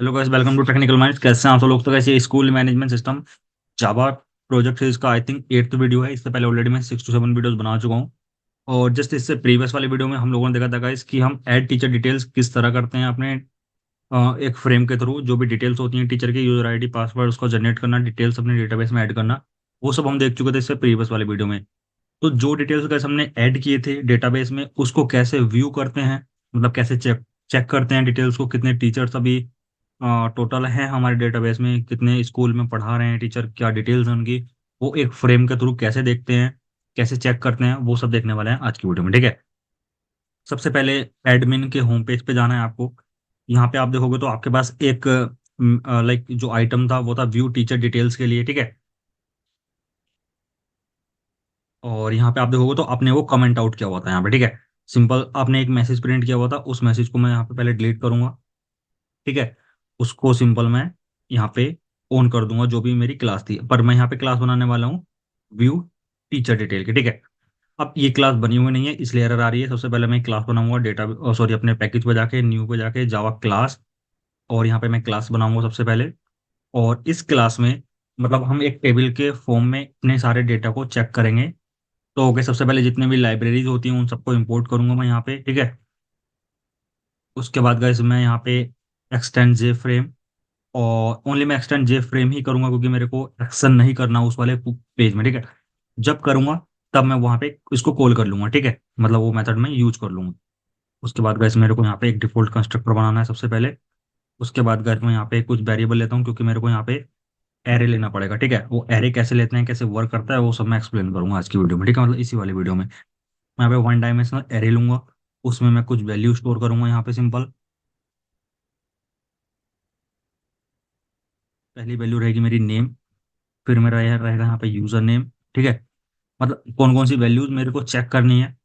Hello guys, welcome to technical minds. कैसे हैं आप सब लोग? तो कैसे school management system Java project है, इसका आई थिंक 8th वीडियो है। इससे पहले ऑलरेडी मैं 6 to 7 वीडियोस बना चुका हूँ। और जस्ट इससे प्रीवियस वाले वीडियो में हम लोगों ने देखा था गाइस कि हम ऐड टीचर डिटेल्स किस तरह करते हैं अपने एक फ्रेम के थ्रू। जो भी डिटेल्स होती हैं टीचर की, यूजर आईडी पासवर्ड, उसको जनरेट करना, डिटेल्स अपने डेटाबेस में ऐड करना, वो सब हम देख चुके थे इससे प्रीवियस वाले वीडियो में। तो जो डिटेल्स गाइस हमने ऐड किए थे डेटाबेस में, उसको कैसे व्यू करते हैं, मतलब कैसे चेक चेक करते हैं डिटेल्स को, कितने टीचर्स अभी टोटल है हमारे डेटाबेस में, कितने स्कूल में पढ़ा रहे हैं टीचर, क्या डिटेल्स हैं उनकी, वो एक फ्रेम के थ्रू कैसे देखते हैं, कैसे चेक करते हैं, वो सब देखने वाले हैं आज की वीडियो में। ठीक है, सबसे पहले एडमिन के होम पेज पे जाना है आपको। यहाँ पे आप देखोगे तो आपके पास एक लाइक जो आइटम था वो था व्यू टीचर डिटेल्स के लिए। ठीक है, और यहाँ पे आप देखोगे तो आपने वो कमेंट आउट किया हुआ था यहाँ पे। ठीक है, सिंपल आपने एक मैसेज प्रिंट किया हुआ था, उस मैसेज को मैं यहाँ पे पहले डिलीट करूंगा। ठीक है, उसको सिंपल मैं यहाँ पे ऑन कर दूंगा, जो भी मेरी क्लास थी। पर मैं यहाँ पे क्लास बनाने वाला हूँ व्यू टीचर डिटेल की। ठीक है, अब ये क्लास बनी हुई नहीं है इसलिए एरर आ रही है। सबसे पहले मैं क्लास बनाऊंगा डेटा सॉरी अपने पैकेज पे जाके न्यू पे जाके जावा क्लास, और यहाँ पे मैं क्लास बनाऊंगा सबसे पहले। और इस क्लास में मतलब हम एक टेबल के फॉर्म में इतने सारे डेटा को चेक करेंगे। तो ओके, सबसे पहले जितने भी लाइब्रेरीज होती हैं उन सबको इंपोर्ट करूंगा मैं यहाँ पे। ठीक है, उसके बाद गाइस मैं यहाँ पे एक्सटेंड जे फ्रेम, और ओनली मैं एक्सटेंड जे फ्रेम ही करूंगा क्योंकि मेरे को एक्शन नहीं करना उस वाले पेज में। ठीक है, जब करूंगा तब मैं वहां पे इसको कॉल कर लूंगा। ठीक है, मतलब वो मेथड मैं यूज कर लूंगा। उसके बाद गाइस मेरे को यहाँ पे एक डिफॉल्ट कंस्ट्रक्टर बनाना है सबसे पहले। उसके बाद गाइस मैं यहाँ पे कुछ वेरिएबल लेता हूँ क्योंकि मेरे को यहाँ पे एरे लेना पड़ेगा। ठीक है, वो एरे कैसे लेते हैं, कैसे वर्क करता है, वो सब मैं एक्सप्लेन करूंगा आज की वीडियो में। ठीक है, मतलब इसी वाली वीडियो में मैं यहाँ पे 1 डायमेंशनल एरे लूंगा, उसमें मैं कुछ वैल्यू स्टोर करूंगा यहाँ पे सिंपल। पहली वैल्यू रहेगी मेरी नेम, फिर मेरा यह रहेगा यहाँ पे यूजर नेम। ठीक है, मतलब कौन कौन सी वैल्यूज मेरे को चेक करनी है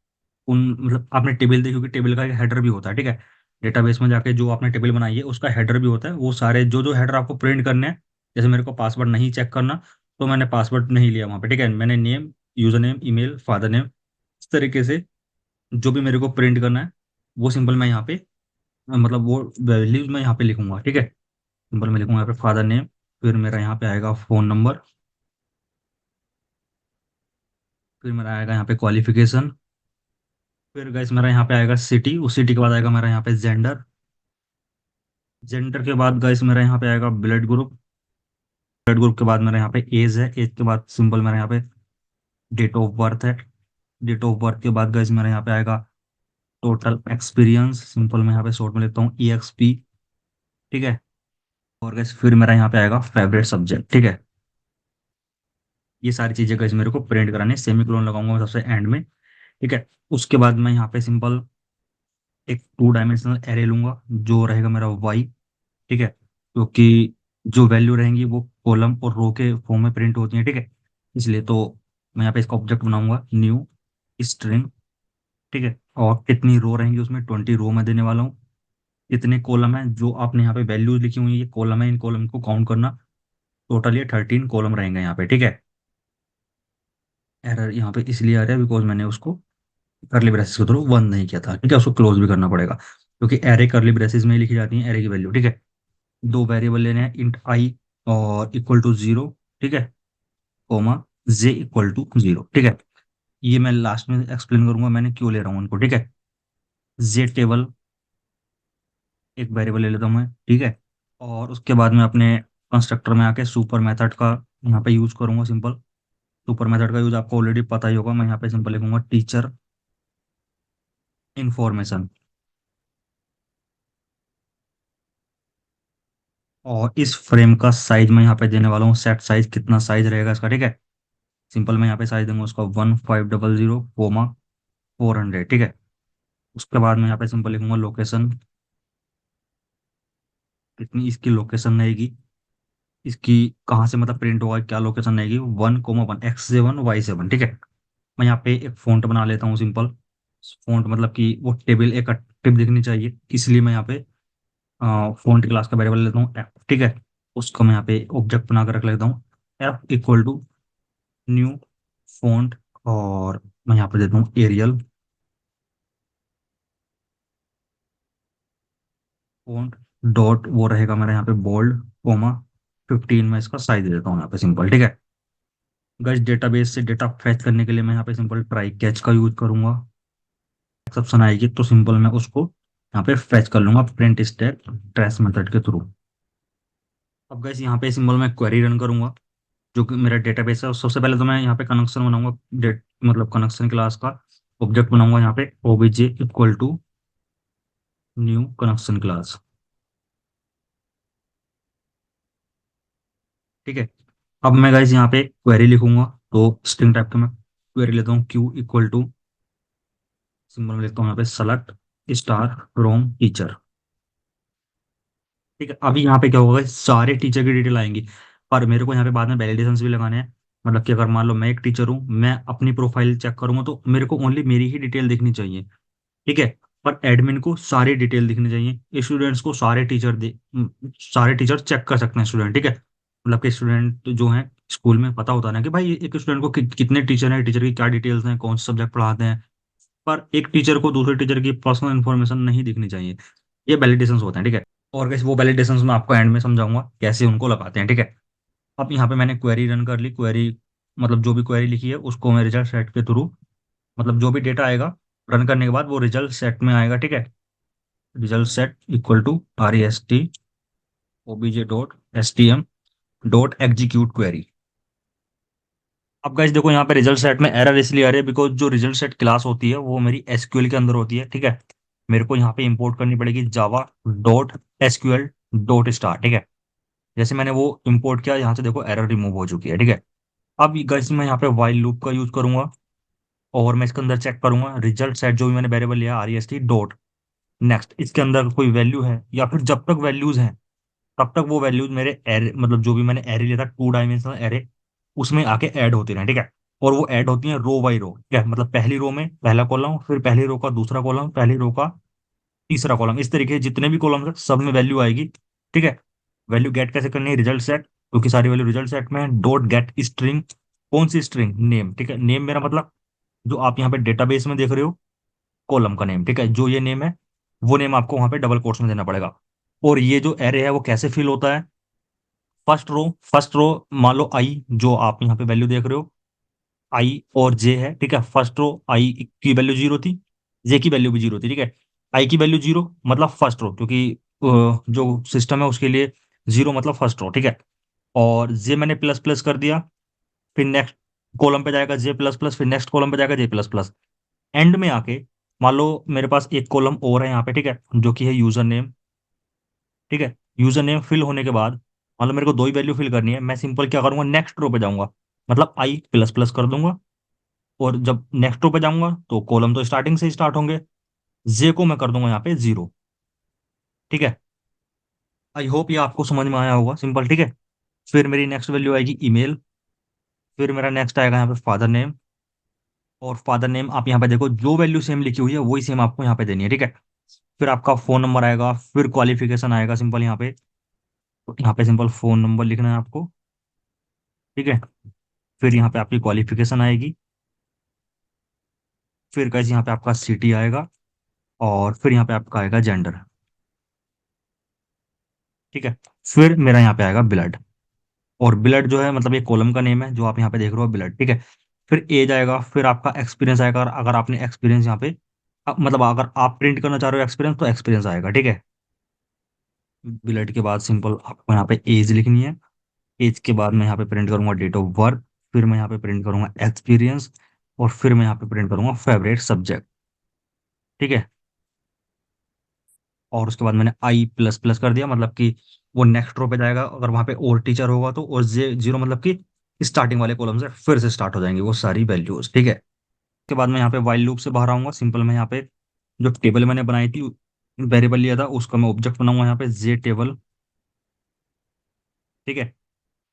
उन, मतलब आपने टेबल देखी होगी, टेबल का एक हेडर भी होता है। ठीक है, डेटाबेस में जाके जो आपने टेबल बनाई है उसका हेडर भी होता है। वो सारे जो जो हेडर आपको प्रिंट करने हैं, जैसे मेरे को पासवर्ड नहीं चेक करना तो मैंने पासवर्ड नहीं लिया वहाँ पे। ठीक है, मैंने name, user name, email, father name, इस तरीके से जो भी मेरे को प्रिंट करना है वो सिंपल मैं यहाँ पे मतलब वो वैल्यूज मैं यहाँ पे लिखूंगा। ठीक है, सिंपल मैं लिखूंगा यहाँ पे फादर नेम, फिर मेरा यहाँ पे आएगा फोन नंबर, फिर मेरा आएगा यहाँ पे क्वालिफिकेशन, फिर गैस मेरा यहाँ पे आएगा सिटी, उस सिटी के बाद आएगा मेरा यहाँ पे जेंडर, जेंडर के बाद गैस मेरा यहाँ पे आएगा ब्लड ग्रुप, ब्लड ग्रुप के बाद मेरा यहाँ पे एज है, एज के बाद सिंपल मेरा यहाँ पे डेट ऑफ बर्थ है, डेट ऑफ बर्थ के बाद गैस मेरा यहाँ पे आएगा टोटल एक्सपीरियंस, सिंपल मैं यहाँ पे शॉर्ट में लेता हूँ EXP। ठीक है, और गैस फिर मेरा यहाँ पे आएगा फेवरेट सब्जेक्ट। ठीक है, ये सारी चीजें गैस मेरे को प्रिंट कराने, सेमी कोलन लगाऊंगा मैं सबसे एंड में। ठीक है, उसके बाद मैं यहाँ पे सिंपल एक 2 डायमेंशनल एरे लूंगा जो रहेगा मेरा वाई। ठीक है, क्योंकि जो वैल्यू रहेंगी वो कॉलम और रो के फॉर्म में प्रिंट होती है। ठीक है, इसलिए तो मैं यहाँ पे इसका ऑब्जेक्ट बनाऊंगा न्यू स्ट्रिंग। ठीक है, और कितनी रो रहेंगी उसमें 20 रो मैं देने वाला हूँ। इतने कॉलम है जो आपने यहाँ पे वैल्यूज लिखी हुई है, ये कॉलम है, इन कॉलम को काउंट करना। टोटल ये 13 कॉलम रहेंगे यहाँ पे। ठीक है, एरर यहाँ पे इसलिए आ रहा है बिकॉज मैंने उसको करली ब्रेसेस के थ्रू बंद नहीं किया था। ठीक है, उसको क्लोज भी करना पड़ेगा क्योंकि एरे करली ब्रेसेस में ही लिखी जाती है एरे की वैल्यू। ठीक है, दो वेरिएबल लेने हैं, इंट आई और इक्वल टू 0। ठीक है, कोमा जे इक्वल टू 0। ठीक है, ये मैं लास्ट में एक्सप्लेन करूंगा मैंने क्यों ले रहा हूँ उनको। ठीक है, जे टेबल एक वेरिएबल ले लेता हूँ मैं। ठीक है, और उसके बाद में अपने कंस्ट्रक्टर में आके सुपर मेथड का यहाँ पे यूज करूंगा सिंपल। सुपर मेथड का यूज आपको ऑलरेडी पता ही होगा। मैं यहाँ पे सिंपल लिखूंगा टीचर इंफॉर्मेशन, और इस फ्रेम का साइज मैं यहाँ पे देने वाला हूँ सेट साइज, कितना साइज रहेगा इसका। ठीक है, सिंपल मैं यहाँ पे साइज दूंगा उसका 1500, 400। ठीक है, उसके बाद मैं यहाँ पे सिंपल लिखूंगा लोकेशन, कितनी इसकी लोकेशन रहेगी, इसकी कहाँ से मतलब प्रिंट होगा, क्या लोकेशन रहेगी, 1,1 X7 Y7। ठीक है, मैं यहाँ पे एक फ़ॉन्ट बना लेता हूँ सिंपल। फ़ॉन्ट मतलब कि वो टेबल एक टिप दिखनी चाहिए, इसलिए मैं यहाँ पे फ़ॉन्ट क्लास का वेरिएबल लेता हूँ F। ठीक है, उसको मैं यहाँ पे ऑब्जेक्ट बना कर रख लेता हूँ F equal to new font, और मैं यहाँ पे देता हूँ एरियल फ़ॉन्ट डॉट वो रहेगा मेरा यहाँ पे बोल्ड, कोमा 15 में इसका साइज दे देता हूँ यहाँ पे सिंपल, ठीक है। गाइस डेटाबेस से डेटा फैच करने के लिए मैं यहाँ पे सिंपल ट्राई कैच का यूज करूंगा। एक्सेप्शन आएगी तो सिंपल मैं उसको यहाँ पे फैच कर लूंगा प्रिंट स्टैक ट्रेस मेथड के थ्रू। अब गाइस यहाँ पे सिंपल मैं क्वेरी रन करूंगा जो कि मेरा डेटाबेस है। सबसे पहले तो मैं यहाँ पे कनेक्शन बनाऊंगा, डेट मतलब कनेक्शन क्लास का ऑब्जेक्ट बनाऊंगा यहाँ पे OBJ equal to new connection class, ठीक है। अब मैं गाइस यहाँ पे क्वेरी लिखूंगा, तो स्ट्रिंग टाइप का मैं क्वेरी लेता हूँ क्यू इक्वल टू सिंबल में लिखता हूँ यहाँ पे सेलेक्ट स्टार फ्रॉम टीचर, ठीक है। अभी यहाँ पे क्या होगा, सारे टीचर की डिटेल आएंगी, पर मेरे को यहाँ पे बाद में वैलिडेशंस भी लगाने हैं। मतलब कि अगर मान लो मैं एक टीचर हूँ, मैं अपनी प्रोफाइल चेक करूंगा तो मेरे को ओनली मेरी ही डिटेल दिखनी चाहिए, ठीक है। पर एडमिन को सारी डिटेल दिखनी चाहिए, स्टूडेंट्स को सारे टीचर चेक कर सकते हैं स्टूडेंट, ठीक है। मतलब कि स्टूडेंट जो हैं स्कूल में पता होता है ना कि भाई एक स्टूडेंट को कितने टीचर हैं, टीचर की क्या डिटेल्स हैं, कौन से सब्जेक्ट पढ़ाते हैं। पर एक टीचर को दूसरे टीचर की पर्सनल इन्फॉर्मेशन नहीं दिखनी चाहिए। ये वैलिडेशंस होते हैं, ठीक है। और कैसे वो वैलिडेशंस मैं आपको एंड में समझाऊंगा कैसे उनको लगाते हैं, ठीक है। अब यहाँ पे मैंने क्वेरी रन कर ली, क्वेरी मतलब जो भी क्वेरी लिखी है उसको मैं रिजल्ट सेट के थ्रू, मतलब जो भी डेटा आएगा रन करने के बाद वो रिजल्ट सेट में आएगा, ठीक है। Result set equal to REST OBJ dot STM dot execute query. अब गाइस देखो यहाँ पे रिजल्ट सेट में एरर इसलिए आ रही है बिकॉज जो रिजल्ट सेट क्लास होती है वो मेरी SQL के अंदर होती है, ठीक है। मेरे को यहाँ पे इंपोर्ट करनी पड़ेगी Java dot SQL dot star, ठीक है। जैसे मैंने वो इंपोर्ट किया, यहाँ से देखो एरर रिमूव हो चुकी है, ठीक है। अब गाइस मैं यहाँ पे वाइल लूप का यूज करूंगा और मैं इसके अंदर चेक करूंगा रिजल्ट सेट जो भी मैंने वेरिएबल लिया REST डॉट नेक्स्ट, इसके अंदर कोई वैल्यू है या फिर जब तक वैल्यूज हैं तब तक वो वैल्यूज मेरे एरे, मतलब जो भी मैंने एरे लिया था 2 डायमेंशनल एरे, उसमें आके ऐड होती रहे, ठीक है। और वो ऐड होती हैं रो बाई रो, ठीक है। मतलब पहली रो में पहला कॉलम, फिर पहली रो का दूसरा कॉलम, पहली रो का तीसरा कॉलम, इस तरीके से जितने भी कॉलम है सब में वैल्यू आएगी, ठीक है। वैल्यू गेट कैसे करनी है, रिजल्ट सेट, क्योंकि सारी वैल्यू रिजल्ट सेट में है। डॉट गेट स्ट्रिंग, कौन सी स्ट्रिंग, नेम, ठीक है। नेम मेरा मतलब जो आप यहाँ पे डेटाबेस में देख रहे हो कॉलम का नेम, ठीक है। जो ये नेम है वो नेम आपको वहां पे डबल कोट्स में देना पड़ेगा। और ये जो एरे है वो कैसे फिल होता है, फर्स्ट रो मान लो आई, जो आप यहाँ पे वैल्यू देख रहे हो आई और जे है, ठीक है। फर्स्ट रो आई की वैल्यू जीरो थी, जे की वैल्यू भी जीरो थी, ठीक है। आई की वैल्यू जीरो मतलब फर्स्ट रो, क्योंकि जो सिस्टम है उसके लिए जीरो मतलब फर्स्ट रो, ठीक है। और जे मैंने प्लस प्लस कर दिया, फिर नेक्स्ट कॉलम पे जाएगा जे प्लस प्लस, फिर नेक्स्ट कॉलम पे जाएगा जे प्लस प्लस। एंड में आके मान लो मेरे पास एक कॉलम और है यहाँ पे, ठीक है, जो कि है यूजर नेम, ठीक है। यूजर नेम फिल होने के बाद मान लो मेरे को दो ही वैल्यू फिल करनी है, मैं सिंपल क्या करूंगा, नेक्स्ट रो पे जाऊंगा, मतलब आई प्लस प्लस कर दूंगा। और जब नेक्स्ट रो पे जाऊंगा तो कॉलम तो स्टार्टिंग से ही स्टार्ट होंगे, जे को मैं कर दूंगा यहाँ पे जीरो, ठीक है। आई होप ये आपको समझ में आया होगा, सिंपल, ठीक है। फिर मेरी नेक्स्ट वैल्यू आएगी ईमेल, फिर मेरा नेक्स्ट आएगा यहाँ पे फादर नेम। और फादर नेम आप यहाँ पे देखो जो वैल्यू सेम लिखी हुई है वही सेम आपको यहाँ पे देनी है, ठीक है। फिर आपका फोन नंबर आएगा, फिर क्वालिफिकेशन आएगा सिंपल यहाँ पे, तो यहाँ पे सिंपल फोन नंबर लिखना है आपको, ठीक है। फिर यहाँ पे आपकी क्वालिफिकेशन आएगी, फिर कैसे यहाँ पे आपका सिटी आएगा, और फिर यहाँ पे आपका आएगा जेंडर, ठीक है। फिर मेरा यहाँ पे आएगा ब्लड, और ब्लड जो है मतलब ये कॉलम का नेम है जो आप यहाँ पे देख रहे हो ब्लड, ठीक है। फिर एज आएगा, फिर आपका एक्सपीरियंस आएगा, और अगर आपने एक्सपीरियंस यहाँ पे मतलब अगर आप प्रिंट करना चाह रहे हो एक्सपीरियंस तो एक्सपीरियंस आएगा, ठीक है। ब्लड के बाद सिंपल आपको यहाँ पे एज लिखनी है, एज के बाद मैं यहाँ पे प्रिंट करूंगा डेट ऑफ बर्थ, फिर मैं यहाँ पे प्रिंट करूंगा एक्सपीरियंस, और फिर मैं यहाँ पे प्रिंट करूंगा फेवरेट सब्जेक्ट, ठीक है। और उसके बाद मैंने आई प्लस प्लस कर दिया, मतलब कि वो नेक्स्ट रो पे जाएगा, अगर वहां पे और टीचर होगा तो, और जे जीरो मतलब कि स्टार्टिंग वाले कॉलम से फिर से स्टार्ट हो जाएंगे वो सारी वैल्यूज, ठीक है। उसके बाद मैं यहाँ पे वाइल लूप से बाहर आऊंगा, सिंपल मैं यहाँ पे जो टेबल मैंने बनाई थी वेरिएबल लिया था उसका मैं ऑब्जेक्ट बनाऊंगा यहाँ पे जे टेबल, ठीक है।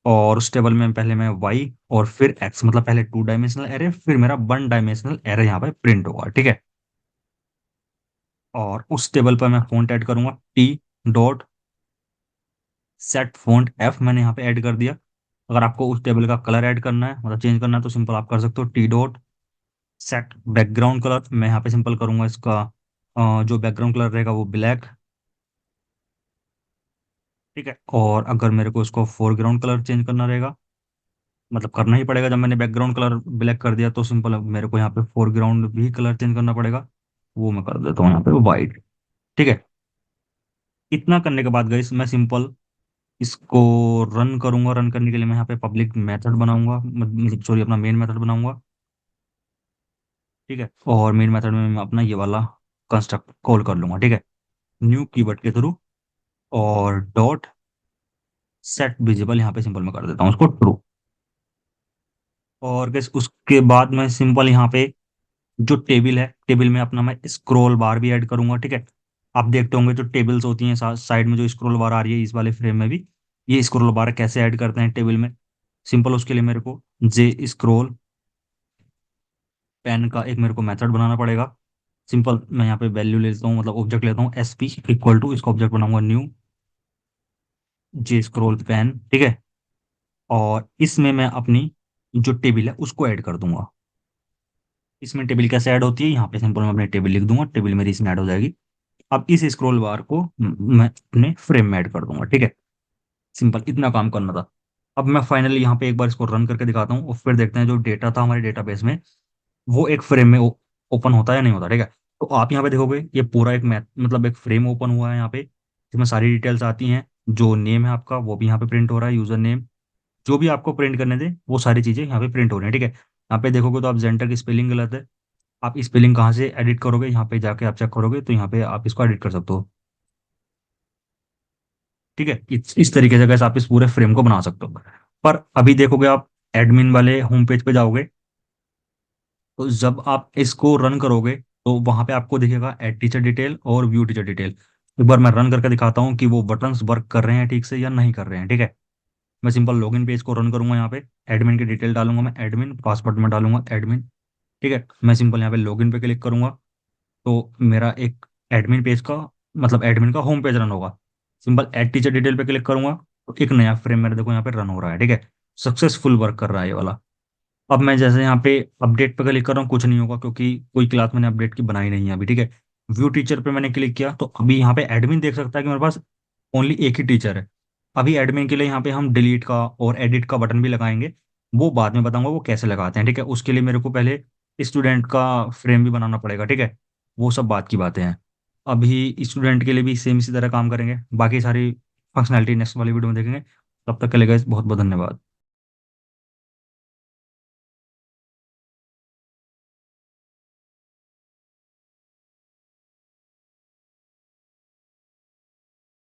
और उस टेबल में पहले मैं वाई और फिर एक्स, मतलब पहले 2 डायमेंशनल एरे, फिर मेरा 1 डायमेंशनल एरे यहाँ पे प्रिंट होगा, ठीक है। और उस टेबल पर मैं फॉन्ट ऐड करूंगा T dot set font F, मैंने यहाँ पे ऐड कर दिया। अगर आपको उस टेबल का कलर ऐड करना है मतलब चेंज करना है तो सिंपल आप कर सकते हो T dot set background colour, मैं यहाँ पे सिंपल करूंगा इसका जो बैकग्राउंड कलर रहेगा वो ब्लैक, ठीक है। और अगर मेरे को इसको फोरग्राउंड कलर चेंज करना रहेगा, मतलब करना ही पड़ेगा, जब मैंने बैकग्राउंड कलर ब्लैक कर दिया तो सिंपल मेरे को यहाँ पे फोरग्राउंड भी कलर चेंज करना पड़ेगा। वो मैं कर देता हूँ यहाँ पे वाइट। ठीक है। इतना करने के बाद गाइस मैं सिंपल इसको रन करूंगा। रन करने के लिए मैं यहाँ पे पब्लिक मेथड बनाऊंगा, मतलब सॉरी अपना मेन मेथड बनाऊंगा। ठीक है। और मेन मेथड में मैं अपना ये वाला कंस्ट्रक्ट कॉल कर लूंगा। ठीक है, न्यू कीवर्ड के थ्रू। और डॉट सेट विजिबल यहाँ पे सिंपल मैं कर देता हूँ उसको ट्रू। और गाइस उसके बाद मैं सिंपल यहाँ पे जो टेबल है, टेबल में अपना मैं स्क्रॉल बार भी ऐड करूंगा। ठीक है। आप देखते होंगे जो टेबल्स होती हैं साइड में जो स्क्रॉल बार आ रही है इस वाले फ्रेम में भी, ये स्क्रॉल बार कैसे ऐड करते हैं टेबल में। सिंपल उसके लिए मेरे को जे स्क्रॉल पेन का एक मेरे को मेथड बनाना पड़ेगा। सिंपल मैं यहाँ पे वैल्यू लेता हूँ, मतलब ऑब्जेक्ट लेता हूँ एस पी इक्वल टू, इसका ऑब्जेक्ट बनाऊंगा न्यू जे स्क्रॉल पेन। ठीक है। और इसमें मैं अपनी जो टेबल है उसको ऐड कर दूंगा। इसमें टेबल कैसे ऐड होती है, यहाँ पे सिंपल मैं अपनी टेबल लिख दूंगा, टेबल मेरी इसमें ऐड हो जाएगी। अब इस स्क्रॉल बार को मैं अपने फ्रेम में ऐड कर दूंगा। ठीक है। सिंपल इतना काम करना था। अब मैं फाइनली यहाँ पे एक बार इसको रन करके दिखाता हूँ और फिर देखते हैं जो डेटा था हमारे डेटाबेस में वो एक फ्रेम में ओपन होता है या नहीं होता। ठीक है। तो आप यहाँ पे देखोगे ये पूरा एक मैथ मतलब एक फ्रेम ओपन हुआ है यहाँ पे, जिसमें सारी डिटेल्स आती हैं। जो नेम है आपका वो भी यहाँ पे प्रिंट हो रहा है, यूजर नेम, जो भी आपको प्रिंट करने दे वो सारी चीजें यहाँ पे प्रिंट हो रही है। ठीक है। यहाँ पे देखोगे तो आप जेंडर की स्पेलिंग गलत है। आप स्पेलिंग कहाँ से एडिट करोगे, यहाँ पे जाके आप चेक करोगे तो यहाँ पे आप इसको एडिट कर सकते हो। ठीक है। इस तरीके से कैसे आप इस पूरे फ्रेम को बना सकते हो। पर अभी देखोगे आप एडमिन वाले होम पेज पे जाओगे तो जब आप इसको रन करोगे तो वहां पे आपको दिखेगा एड टीचर डिटेल और व्यू टीचर डिटेल। एक बार मैं रन करके दिखाता हूँ कि वो बटन्स वर्क कर रहे हैं ठीक से या नहीं कर रहे हैं। ठीक है। मैं सिंपल लॉगिन पेज को रन करूंगा, यहाँ पे एडमिन की डिटेल डालूंगा, मैं एडमिन पासवर्ड में डालूंगा एडमिन। ठीक है। मैं सिंपल यहाँ पे लॉगिन पे क्लिक करूंगा तो मेरा एक एडमिन पेज का मतलब एडमिन का होम पेज रन होगा। सिंपल ऐड टीचर डिटेल पे क्लिक करूंगा तो एक नया फ्रेम मेरे देखो यहाँ पे रन हो रहा है। ठीक है। सक्सेसफुल वर्क कर रहा है ये वाला। अब मैं जैसे यहाँ पे अपडेट पे क्लिक कर रहा हूँ कुछ नहीं होगा क्योंकि कोई क्लास मैंने अपडेट की बनाई नहीं है अभी। ठीक है। व्यू टीचर पे मैंने क्लिक किया तो अभी यहाँ पे एडमिन देख सकता है कि मेरे पास ओनली एक ही टीचर है। अभी एडमिन के लिए यहाँ पे हम डिलीट का और एडिट का बटन भी लगाएंगे, वो बाद में बताऊंगा वो कैसे लगाते हैं। ठीक है। उसके लिए मेरे को पहले स्टूडेंट का फ्रेम भी बनाना पड़ेगा। ठीक है। वो सब बात की बातें हैं। अभी स्टूडेंट के लिए भी सेम इसी तरह काम करेंगे, बाकी सारी फंक्शनैलिटी नेक्स्ट वाली वीडियो में देखेंगे। तब तक के लिए guys बहुत बहुत धन्यवाद।